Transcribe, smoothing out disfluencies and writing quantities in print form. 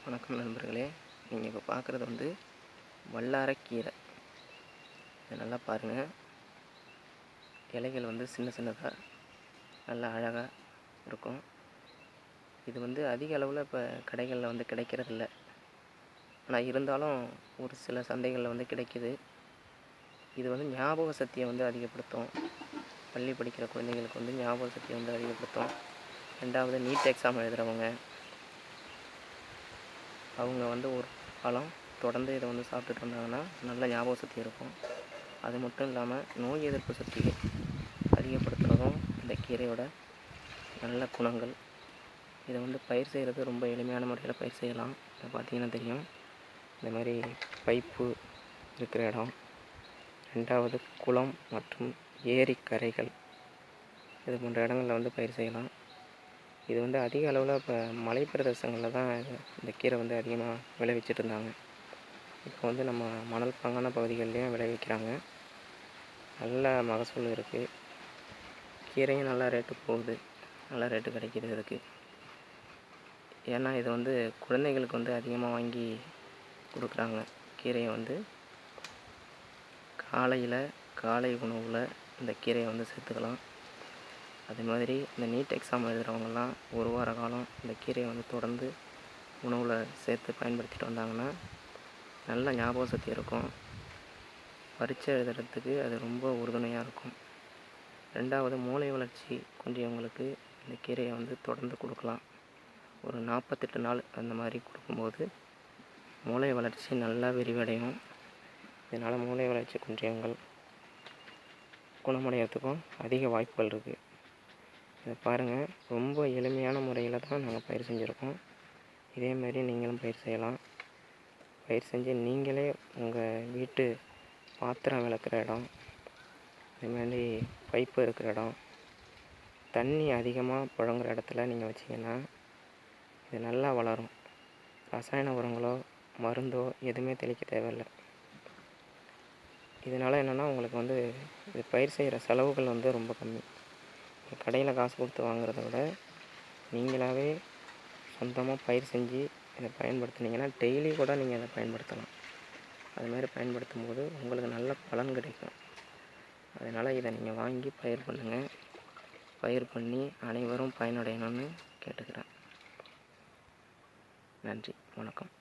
வணக்கம் நண்பர்களே. நீங்கள் இப்போ பார்க்குறது வந்து வல்லாரக்கீரை. இதை நல்லா பாருங்கள். இலைகள் வந்து சின்ன சின்னதாக நல்லா அழகாக இருக்கும். இது வந்து அதிக அளவில் இப்போ கடைகளில் வந்து கிடைக்கிறதில்ல. ஆனால் இருந்தாலும் ஒரு சில சந்தைகளில் வந்து கிடைக்கிது. இது வந்து ஞாபக சக்தியை வந்து அதிகப்படுத்தும். பள்ளி படிக்கிற குழந்தைங்களுக்கு வந்து ஞாபக சக்தியை வந்து அதிகப்படுத்தும். ரெண்டாவது நீட் எக்ஸாம் எழுதுகிறவங்க, அவங்க வந்து ஒரு காலம் தொடர்ந்து இதை வந்து சாப்பிட்டுட்டு இருந்தாங்கன்னா நல்ல ஞாபக சக்தி இருக்கும். அது மட்டும் இல்லாமல் நோய் எதிர்ப்பு சக்தியை அதிகப்படுத்துகிறதும் இந்த கீரையோட நல்ல குணங்கள். இதை வந்து பயிர் செய்கிறது ரொம்ப எளிமையான முறையில் பயிர் செய்யலாம். இதை பார்த்திங்கன்னா தெரியும். இந்த மாதிரி பைப்பு இருக்கிற இடம், ரெண்டாவது குளம் மற்றும் ஏரிக்கரைகள், இது போன்ற இடங்களில் வந்து பயிர் செய்யலாம். இது வந்து அதிக அளவில் இப்போ மலை பிரதேசங்களில் தான் இந்த கீரை வந்து அதிகமாக விளைவிச்சிட்டு இருந்தாங்க. இப்போ வந்து நம்ம மணல் பாங்கான பகுதிகள்லேயும் விளைவிக்கிறாங்க. நல்ல மகசூல் இருக்குது. கீரையும் நல்லா ரேட்டு போகுது, நல்ல ரேட்டு கிடைக்கிது இதுக்கு. ஏன்னா இது வந்து குழந்தைகளுக்கு வந்து அதிகமாக வாங்கி கொடுக்குறாங்க. கீரையை வந்து காலை உணவில் இந்த கீரையை வந்து சேர்த்துக்கலாம். அதே மாதிரி இந்த நீட் எக்ஸாம் எழுதுகிறவங்கலாம் ஒரு வார காலம் இந்த கீரையை வந்து தொடர்ந்து உணவில் சேர்த்து பயன்படுத்திட்டு வந்தாங்கன்னா நல்ல ஞாபக சக்தி இருக்கும். பரீட்சை எழுதுறதுக்கு அது ரொம்ப உறுதுணையாக இருக்கும். ரெண்டாவது மூளை வளர்ச்சி குன்றியவங்களுக்கு இந்த கீரையை வந்து தொடர்ந்து கொடுக்கலாம். ஒரு 48 நாள் அந்த மாதிரி கொடுக்கும்போது மூளை வளர்ச்சி நல்லா விரிவடையும். இதனால் மூளை வளர்ச்சி குன்றியவங்கள் குணமடைகிறதுக்கும் அதிக வாய்ப்புகள் இருக்குது. இதை பாருங்கள், ரொம்ப எளிமையான முறையில் தான் நாங்கள் பயிர் செஞ்சுருக்கோம். இதேமாரி நீங்களும் பயிர் செய்யலாம். பயிர் செஞ்சு நீங்களே உங்கள் வீட்டு பாத்திரம் விளக்குற இடம், அதேமாதிரி பைப்பு இருக்கிற இடம், தண்ணி அதிகமாக புழங்குற இடத்துல நீங்கள் வச்சிங்கன்னா இது நல்லா வளரும். ரசாயன உரங்களோ மருந்தோ எதுவுமே தெளிக்க தேவையில்லை. இதனால் என்னென்னா உங்களுக்கு வந்து இது பயிர் செய்கிற செலவுகள் வந்து ரொம்ப கம்மி. கடையில் காசு கொடுத்து வாங்குறத விட நீங்களாகவே சொந்தமாக பயிர் செஞ்சு இதை பயன்படுத்துனீங்கன்னா டெய்லி கூட நீங்கள் இதை பயன்படுத்தலாம். அதுமாதிரி பயன்படுத்தும் போது உங்களுக்கு நல்ல பலன் கிடைக்கும். அதனால் இதை நீங்கள் வாங்கி பயிர் பண்ணுங்கள். பயிர் பண்ணி அனைவரும் பயனடையணும்னு கேட்டுக்கிறேன். நன்றி, வணக்கம்.